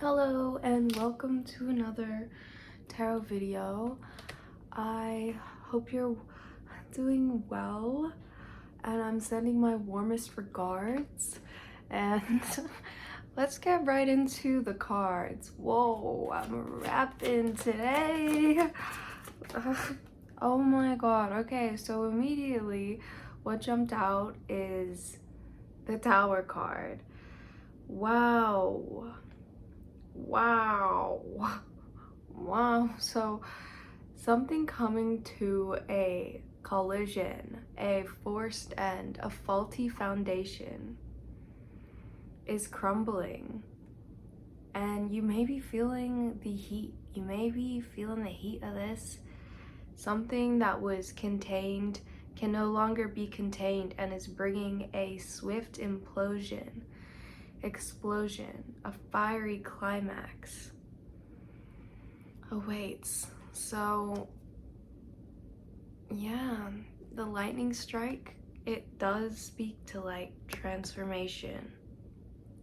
Hello and welcome to another tarot video. I hope you're doing well and I'm sending my warmest regards, and let's get right into the cards. Whoa, I'm rapping today. Oh my god. Okay, so immediately what jumped out is the Tower card. Wow. Wow. So something coming to a collision, a forced end, a faulty foundation is crumbling, and you may be feeling the heat. You may be feeling the heat of this. Something that was contained can no longer be contained and is bringing a swift explosion, a fiery climax awaits. So yeah, the lightning strike, it does speak to like transformation.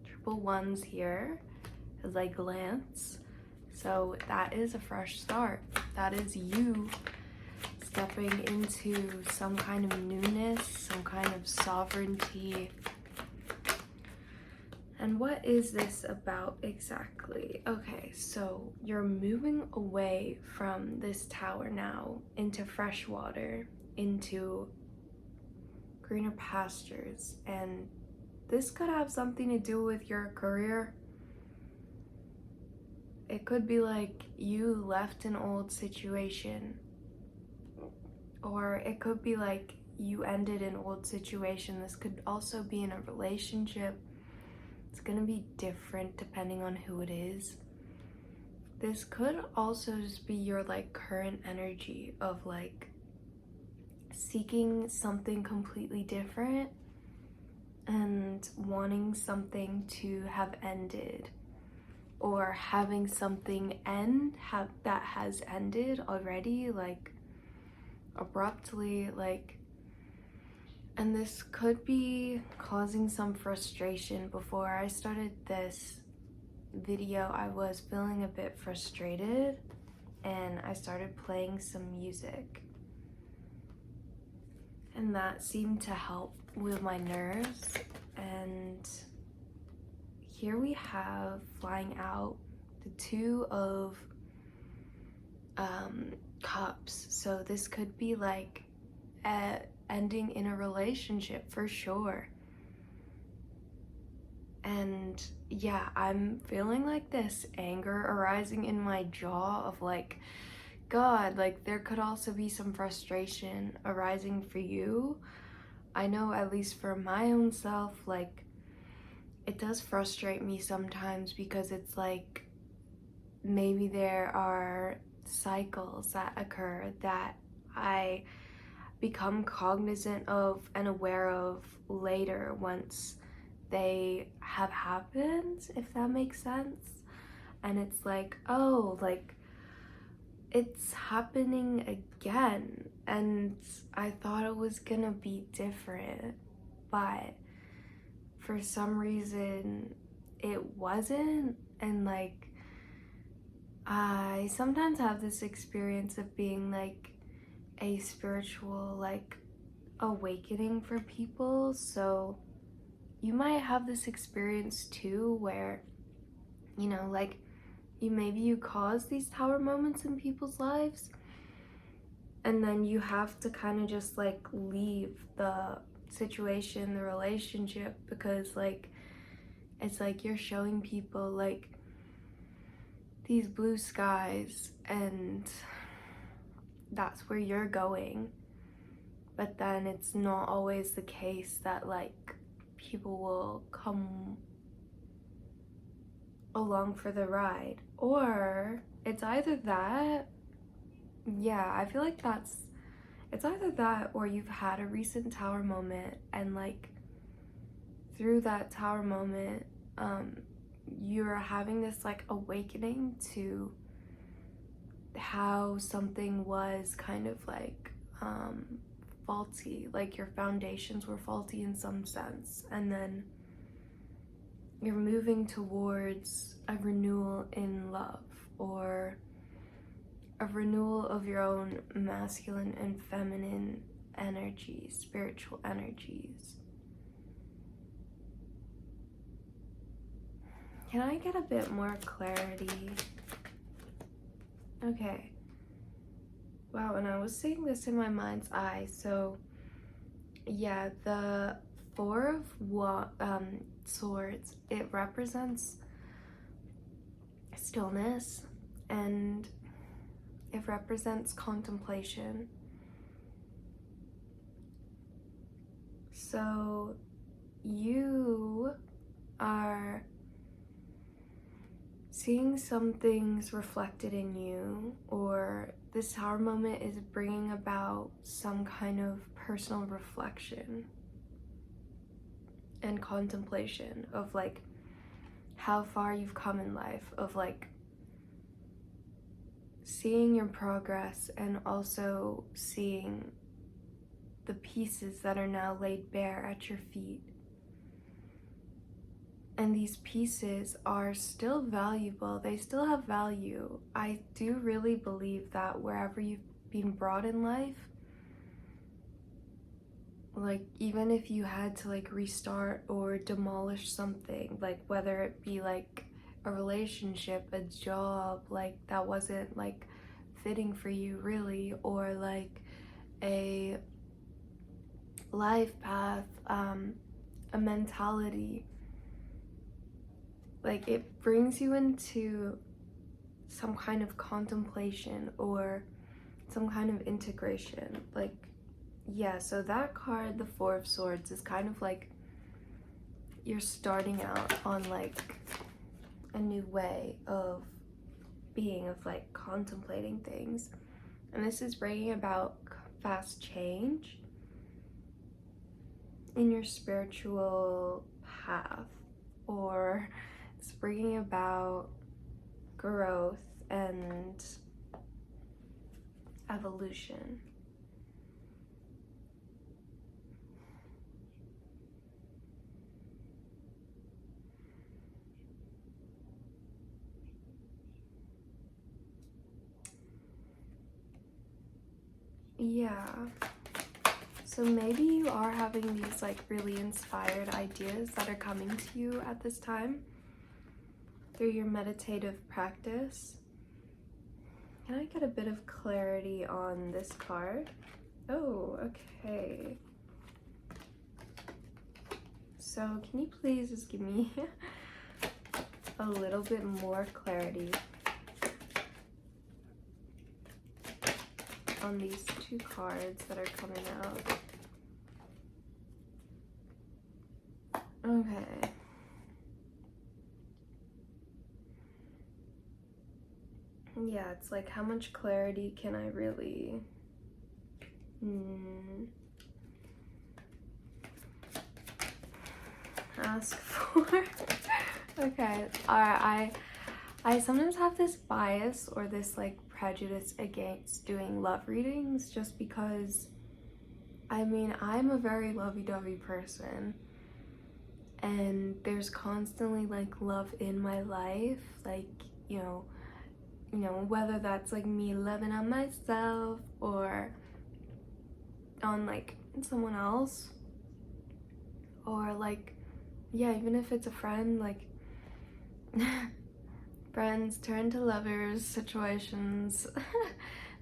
Triple ones here as I glance. So that is a fresh start. That is you stepping into some kind of newness, some kind of sovereignty. And what is this about exactly? Okay, so you're moving away from this tower now into fresh water, into greener pastures, and this could have something to do with your career. It could be like you left an old situation, or it could be like you ended an old situation. This could also be in a relationship. It's gonna be different depending on who it is. This could also just be your like current energy of like seeking something completely different and wanting something to have ended, or having something end that has ended already, like abruptly, like. And this could be causing some frustration. Before I started this video, I was feeling a bit frustrated and I started playing some music. And that seemed to help with my nerves. And here we have flying out the Two of Cups. So this could be like ending in a relationship for sure. And yeah, I'm feeling like this anger arising in my jaw of like, God, like there could also be some frustration arising for you. I know, at least for my own self, like it does frustrate me sometimes because it's like maybe there are cycles that occur that I become cognizant of and aware of later once they have happened, if that makes sense. And it's like, oh, like it's happening again, and I thought it was gonna be different, but for some reason it wasn't. And like I sometimes have this experience of being like a spiritual like awakening for people. So you might have this experience too, where you know, like you cause these tower moments in people's lives, and then you have to kind of just like leave the situation, the relationship, because like it's like you're showing people like these blue skies and that's where you're going. But then it's not always the case that like people will come along for the ride. Or it's either that, yeah, I feel like it's either that, or you've had a recent tower moment, and like through that tower moment, you're having this like awakening to how something was kind of like faulty, like your foundations were faulty in some sense, and then you're moving towards a renewal in love, or a renewal of your own masculine and feminine energies, spiritual energies. Can I get a bit more clarity? Okay. Wow, and I was seeing this in my mind's eye. So yeah, the Four of Swords, it represents stillness, and it represents contemplation. So you are seeing some things reflected in you, or this Tower moment is bringing about some kind of personal reflection and contemplation of like how far you've come in life, of like seeing your progress and also seeing the pieces that are now laid bare at your feet. And these pieces are still valuable, they still have value. I do really believe that wherever you've been brought in life, like even if you had to like restart or demolish something, like whether it be like a relationship, a job, like that wasn't like fitting for you really, or like a life path, a mentality, like it brings you into some kind of contemplation or some kind of integration. Like, yeah, so that card, the Four of Swords, is kind of like you're starting out on like a new way of being, of like contemplating things. And this is bringing about fast change in your spiritual path, or it's bringing about growth and evolution. Yeah. So maybe you are having these like really inspired ideas that are coming to you at this time through your meditative practice. Can I get a bit of clarity on this card? Oh, okay. So can you please just give me a little bit more clarity on these two cards that are coming out? Okay. Yeah, it's like, how much clarity can I really ask for? Okay, alright, I sometimes have this bias or this like prejudice against doing love readings, just because I mean, I'm a very lovey-dovey person, and there's constantly like love in my life, like, you know, whether that's like me loving on myself or on like someone else, or like, yeah, even if it's a friend, like friends turn to lovers situations.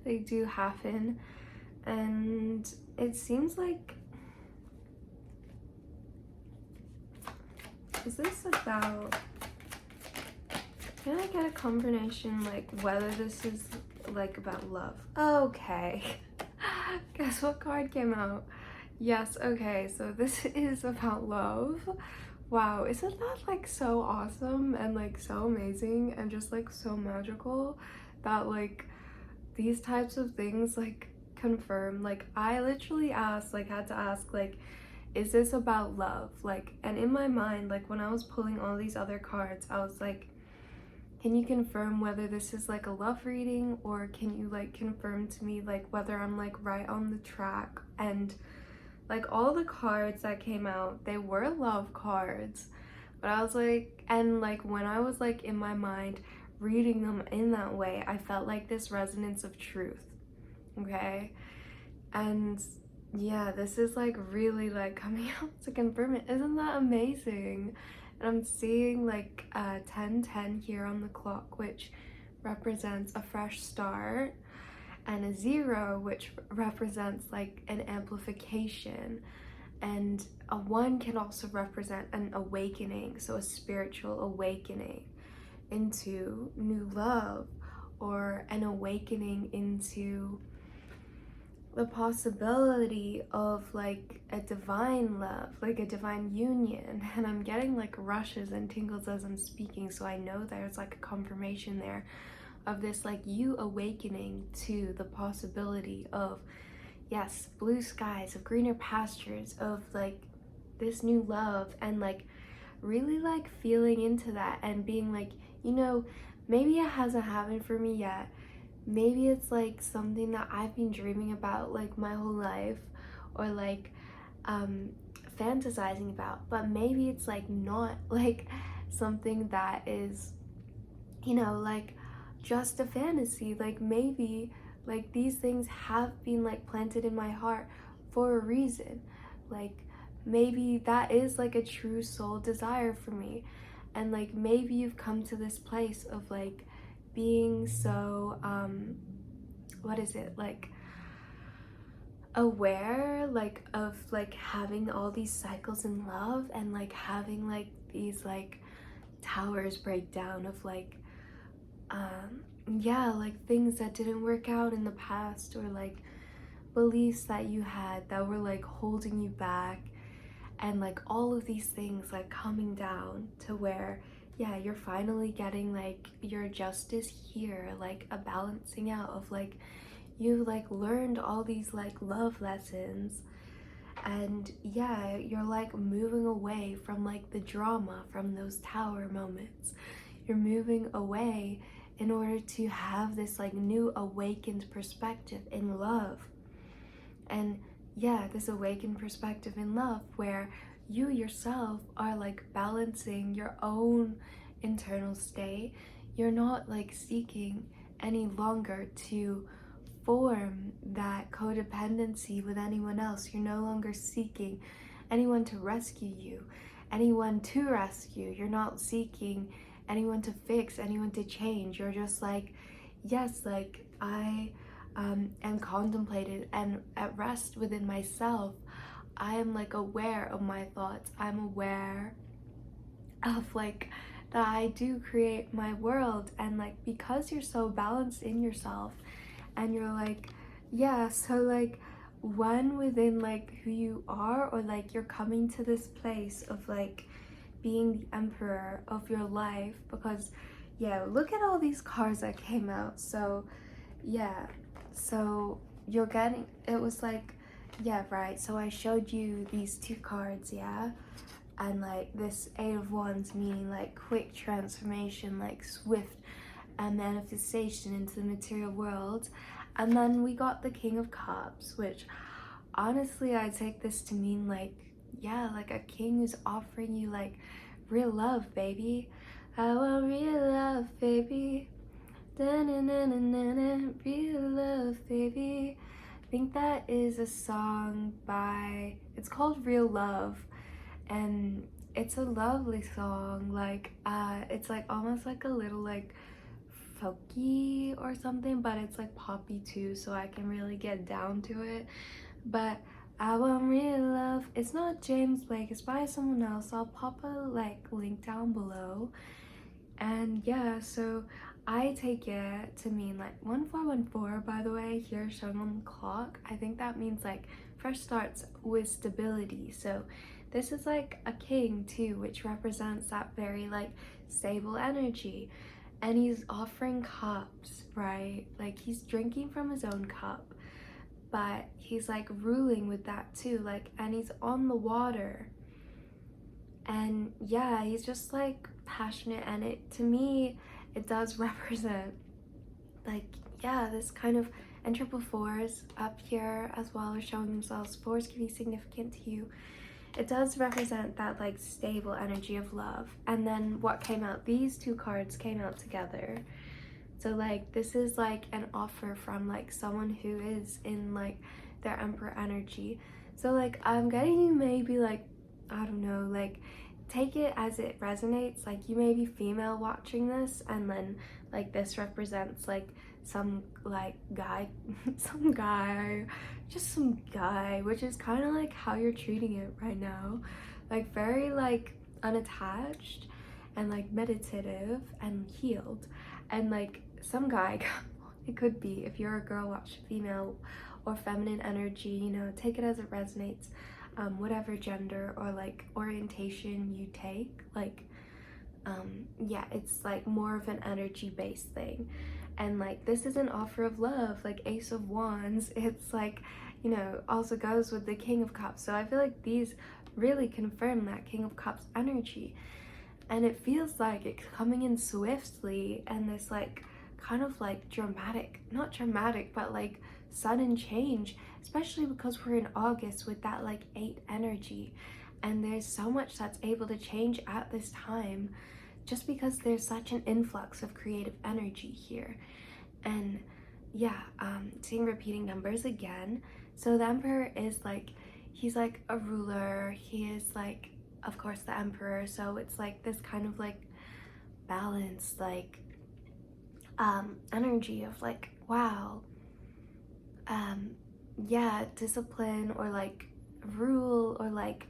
They do happen, and it seems like, is this about, can I get a confirmation like whether this is like about love? Okay. Guess what card came out? Yes, okay, so this is about love. Wow, isn't that like so awesome and like so amazing and just like so magical that like these types of things like confirm? Like I literally asked, like had to ask, like, is this about love? Like, and in my mind, like when I was pulling all these other cards, I was like, can you confirm whether this is like a love reading, or can you like confirm to me like whether I'm like right on the track? And like all the cards that came out, they were love cards. But I was like, and like when I was like in my mind reading them in that way, I felt like this resonance of truth. Okay. And yeah, this is like really like coming out to confirm it. Isn't that amazing? And I'm seeing like 10:10 here on the clock, which represents a fresh start, and a 0, which represents like an amplification. And a 1 can also represent an awakening, so a spiritual awakening into new love, or an awakening into the possibility of like a divine love, like a divine union. And I'm getting like rushes and tingles as I'm speaking, so I know there's like a confirmation there of this like you awakening to the possibility of, yes, blue skies, of greener pastures, of like this new love, and like really like feeling into that and being like, you know, maybe it hasn't happened for me yet. Maybe it's like something that I've been dreaming about like my whole life, or like fantasizing about, but maybe it's like not like something that is, you know, like just a fantasy. Like maybe like these things have been like planted in my heart for a reason. Like maybe that is like a true soul desire for me, and like maybe you've come to this place of like being so what is it, like aware like of like having all these cycles in love, and like having like these like towers break down of like yeah, like things that didn't work out in the past, or like beliefs that you had that were like holding you back, and like all of these things like coming down to where, yeah, you're finally getting like your justice here, like a balancing out of like you like learned all these like love lessons, and yeah, you're like moving away from like the drama from those tower moments. You're moving away in order to have this like new awakened perspective in love. And yeah, this awakened perspective in love where you yourself are like balancing your own internal state. You're not like seeking any longer to form that codependency with anyone else. You're no longer seeking anyone to rescue you, anyone to rescue. You're not seeking anyone to fix, anyone to change. You're just like, yes, like I am contemplated and at rest within myself. I am like aware of my thoughts. I'm aware of like that I do create my world, and like because you're so balanced in yourself, and you're like, yeah, so like one within like who you are, or like you're coming to this place of like being the emperor of your life. Because yeah, look at all these cards that came out. So yeah, so you're getting, it was like, yeah, right, so I showed you these 2 cards, yeah, and like this 8 of Wands meaning like quick transformation, like swift manifestation into the material world. And then we got the King of Cups, which honestly I take this to mean like, yeah, like a king who's offering you like real love, baby. I want real love, baby. Da-na-na-na-na-na, real love, baby. I think that is a song by, it's called Real Love, and it's a lovely song. Like it's like almost like a little like folky or something, but it's like poppy too, so I can really get down to it. But I want real love. It's not James Blake, it's by someone else. I'll pop a like link down below. And yeah, so I take it to mean like 1414, by the way, here shown on the clock. I think that means like fresh starts with stability. So this is like a king too, which represents that very like stable energy. And he's offering cups, right? Like he's drinking from his own cup, but he's like ruling with that too. Like, and he's on the water. And yeah, he's just like passionate, and it, to me, it does represent like, yeah, this kind of, and triple fours up here as well are showing themselves. Fours can be significant to you, it does represent that like stable energy of love. And then what came out, these two cards came out together. So like this is like an offer from like someone who is in like their Emperor energy. So like I'm getting you maybe like, I don't know, like take it as it resonates. Like you may be female watching this, and then like this represents like some like guy some guy, just some guy, which is kind of like how you're treating it right now, like very like unattached and like meditative and healed. And like some guy, it could be, if you're a girl, watch female or feminine energy, you know, take it as it resonates. Whatever gender or like orientation you take, like yeah, it's like more of an energy based thing. And like this is an offer of love, like Ace of Wands, it's like, you know, also goes with the King of Cups. So I feel like these really confirm that King of Cups energy, and it feels like it's coming in swiftly, and this like kind of like dramatic, not dramatic, but like sudden change, especially because we're in August with that like 8 energy, and there's so much that's able to change at this time just because there's such an influx of creative energy here. And yeah, seeing repeating numbers again. So the Emperor is like, he's like a ruler, he is like, of course, the Emperor, so it's like this kind of like balanced like energy of like, wow, yeah, discipline or like rule, or like,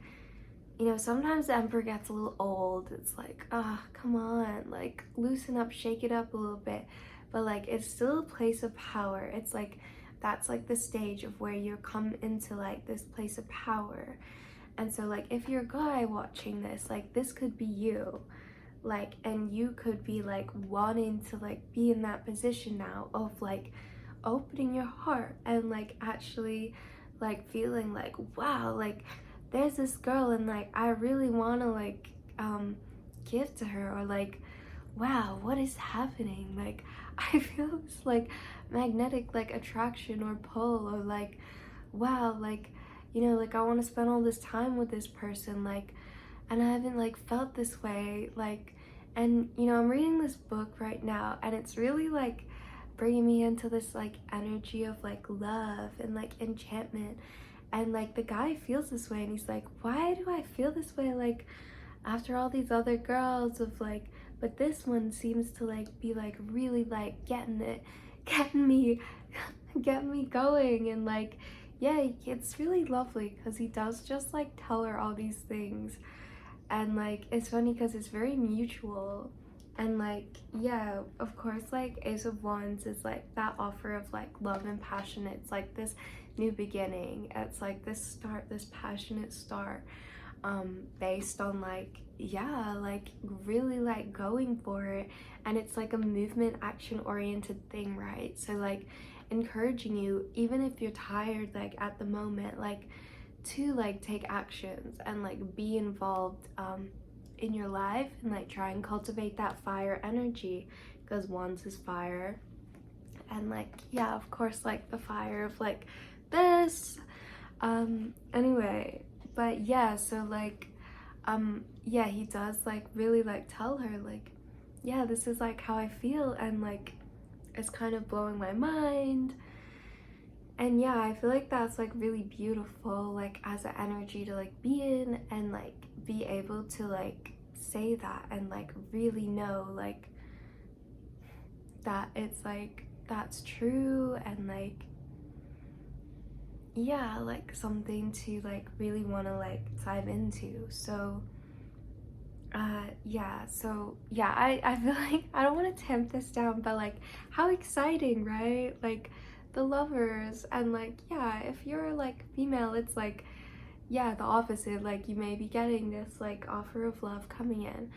you know, sometimes the Emperor gets a little old. It's like, ah, come on, like loosen up, shake it up a little bit. But like it's still a place of power. It's like that's like the stage of where you come into like this place of power. And so like if you're a guy watching this, like this could be you, like, and you could be like wanting to like be in that position now of like opening your heart and like actually like feeling like, wow, like there's this girl and like I really want to like give to her, or like, wow, what is happening, like I feel this like magnetic like attraction or pull, or like, wow, like, you know, like I want to spend all this time with this person, like, and I haven't like felt this way, like, and you know, I'm reading this book right now, and it's really like bringing me into this like energy of like love and like enchantment. And like the guy feels this way, and he's like, why do I feel this way, like after all these other girls, of like, but this one seems to like be like really like getting me get me going. And like, yeah, it's really lovely because he does just like tell her all these things, and like it's funny because it's very mutual. And like, yeah, of course, like Ace of Wands is like that offer of like love and passion. It's like this new beginning, it's like this start, this passionate start, based on like, yeah, like really like going for it. And it's like a movement action oriented thing, right? So like encouraging you, even if you're tired like at the moment, like to like take actions and like be involved in your life, and like try and cultivate that fire energy, because Wands is fire. And like, yeah, of course, like the fire of like this, anyway. But yeah, so like yeah, he does like really like tell her like, yeah, this is like how I feel, and like it's kind of blowing my mind. And yeah, I feel like that's like really beautiful, like as an energy to like be in, and like be able to like say that and like really know like that it's like that's true, and like, yeah, like something to like really want to like dive into. So yeah, so yeah, I feel like I don't want to tamp this down, but like how exciting, right? Like the lovers, and like, yeah, if you're like female, it's like, yeah, the opposite, like you may be getting this like offer of love coming in.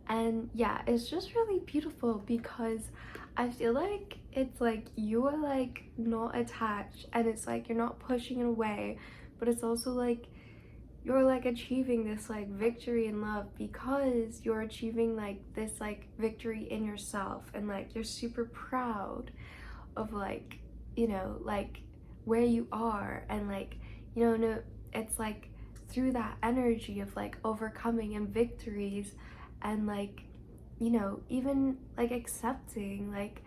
And yeah, it's just really beautiful because I feel like it's like you are like not attached, and it's like you're not pushing it away, but it's also like you're like achieving this like victory in love, because you're achieving like this like victory in yourself, and like you're super proud of like, you know, like where you are. And like, you know, no, it's like through that energy of like overcoming and victories and like, you know, even like accepting like,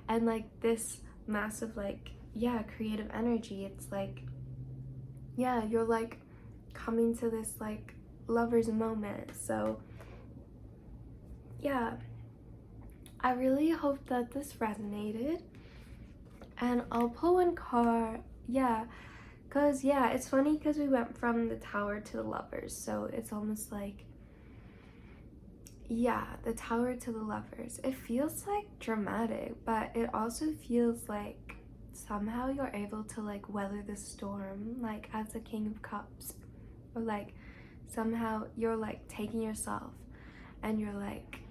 and like this massive like, yeah, creative energy, it's like, yeah, you're like coming to this like lover's moment. So yeah, I really hope that this resonated, and I'll pull one card. Yeah, because yeah, it's funny because we went from the Tower to the Lovers, so it's almost like, yeah, the Tower to the Lovers. It feels like dramatic, but it also feels like somehow you're able to like weather the storm, like as the King of Cups, or like somehow you're like taking yourself and you're like,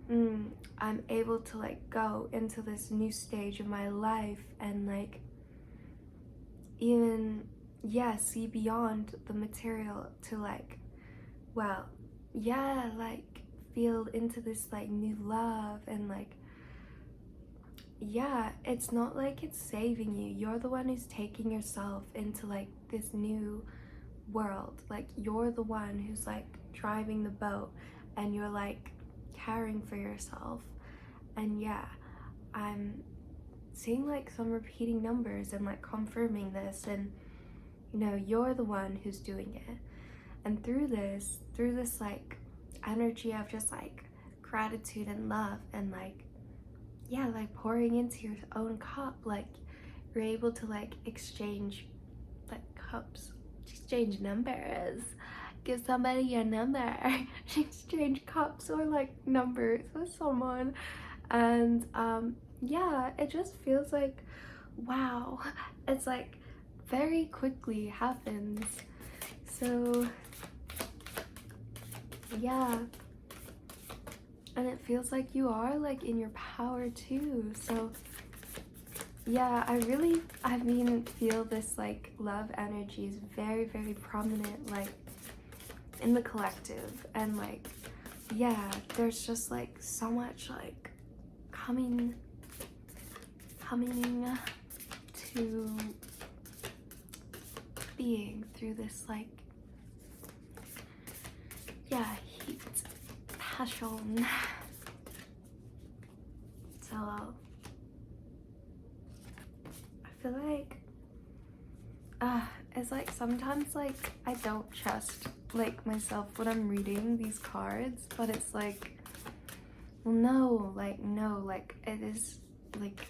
I'm able to like go into this new stage of my life and like even, yeah, see beyond the material to like, well, yeah, like feel into this like new love. And like, yeah, it's not like it's saving you, you're the one who's taking yourself into like this new world. Like you're the one who's like driving the boat and you're like caring for yourself. And yeah, I'm seeing like some repeating numbers and like confirming this, and you know, you're the one who's doing it. And through this like energy of just like gratitude and love and like, yeah, like pouring into your own cup, like you're able to like exchange like cups, exchange numbers, give somebody your number, exchange cups or like numbers with someone. And yeah, it just feels like, wow, it's like very quickly happens. So yeah, and it feels like you are like in your power too. So yeah, I mean, feel this like love energy is very, very prominent like in the collective. And like, yeah, there's just like so much like coming to being through this like, yeah, heat, passion. So I feel like it's like sometimes like I don't trust like myself when I'm reading these cards, but it's like, well, no, like it is like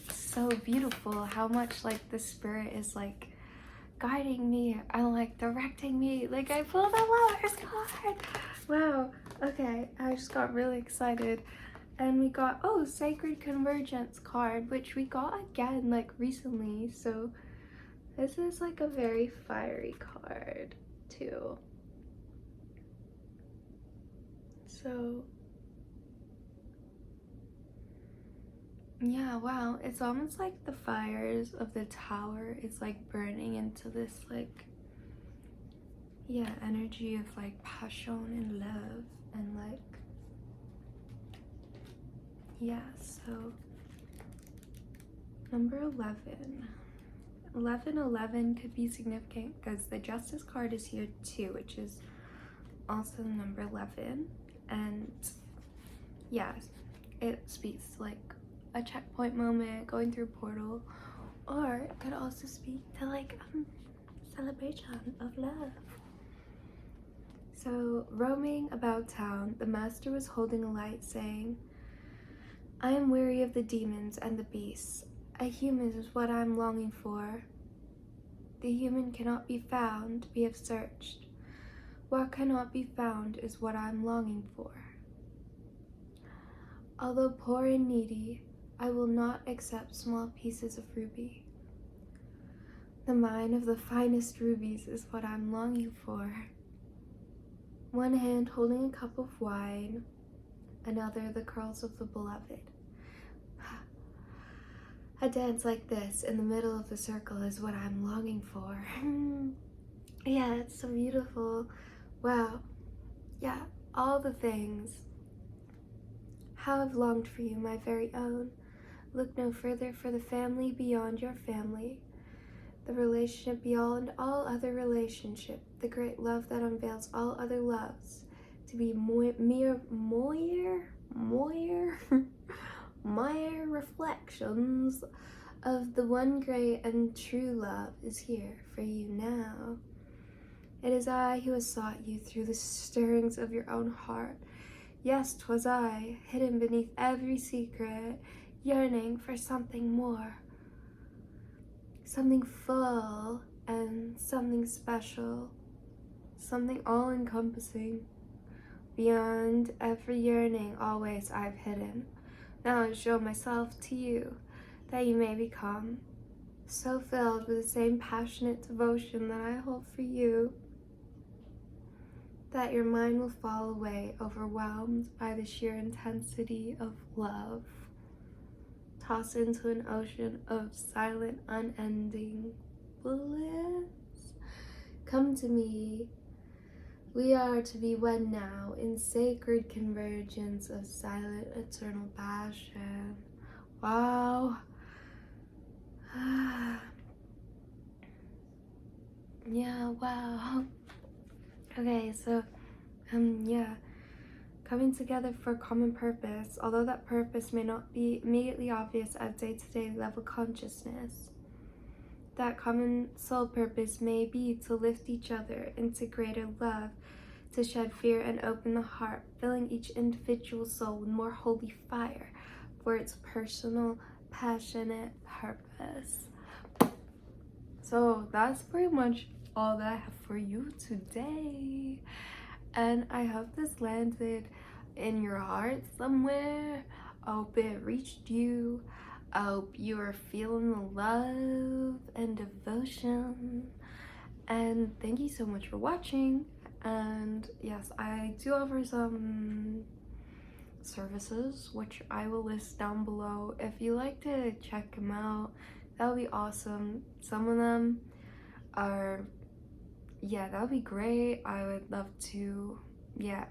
so beautiful how much like the spirit is like guiding me and like directing me. Like I pulled the Lovers card. Wow. Okay, I just got really excited. And we got, oh, Sacred Convergence card, which we got again like recently. So this is like a very fiery card too. So yeah, wow, it's almost like the fires of the tower is like burning into this like, yeah, energy of like passion and love and like, yeah. So number 11. 11 could be significant because the Justice card is here too, which is also number 11. And yeah, it speaks to like a checkpoint moment, going through a portal, or it could also speak to like celebration of love. So roaming about town, the master was holding a light, saying, I am weary of the demons and the beasts. A human is what I am longing for. The human cannot be found, we have searched. What cannot be found is what I am longing for. Although poor and needy, I will not accept small pieces of ruby. The mine of the finest rubies is what I'm longing for. One hand holding a cup of wine, another the curls of the beloved. A dance like this in the middle of the circle is what I'm longing for. Yeah, it's so beautiful. Wow. Yeah, all the things. How I've longed for you, my very own. Look no further for the family beyond your family. the relationship beyond all other relationship, the great love that unveils all other loves, to be more reflections of the one great and true love is here for you now. It is I who has sought you through the stirrings of your own heart. Yes, 'twas I, hidden beneath every secret, yearning for something more, something full and something special, something all-encompassing. Beyond every yearning, always I've hidden. Now I show myself to you, that you may become so filled with the same passionate devotion that I hold for you, that your mind will fall away, overwhelmed by the sheer intensity of love, tossed into an ocean of silent, unending bliss. Come to me. We are to be wed now in sacred convergence of silent, eternal passion. Wow. Yeah, wow. Okay, so, yeah. Coming together for a common purpose, although that purpose may not be immediately obvious at day-to-day level consciousness. That common soul purpose may be to lift each other into greater love, to shed fear and open the heart, filling each individual soul with more holy fire for its personal, passionate purpose. So that's pretty much all that I have for you today. And I hope this landed in your heart somewhere. I hope it reached you. I hope you are feeling the love and devotion. And thank you so much for watching. And yes, I do offer some services, which I will list down below. If you like to check them out, that would be awesome. Some of them are, yeah, that would be great. I would love to, yeah,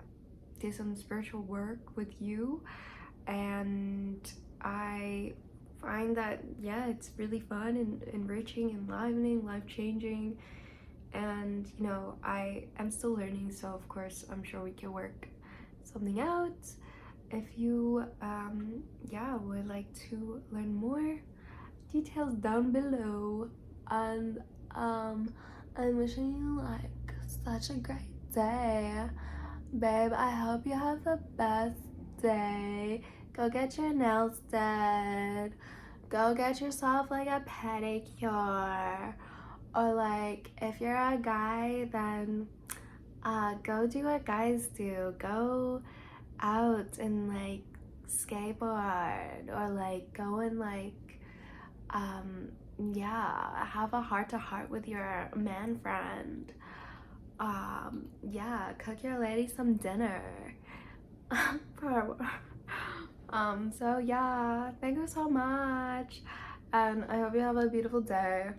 do some spiritual work with you. And I find that, yeah, it's really fun and enriching, enlivening, life-changing. And, you know, I am still learning, so of course I'm sure we can work something out. If you, yeah, would like to learn more, details down below. And, I'm wishing you, like, such a great day. Babe, I hope you have the best day. Go get your nails done. Go get yourself, like, a pedicure. Or, like, if you're a guy, then go do what guys do. Go out and, like, skateboard. Or, like, go and, like, yeah, have a heart-to-heart with your man friend. Yeah, cook your lady some dinner. So yeah, thank you so much. And I hope you have a beautiful day.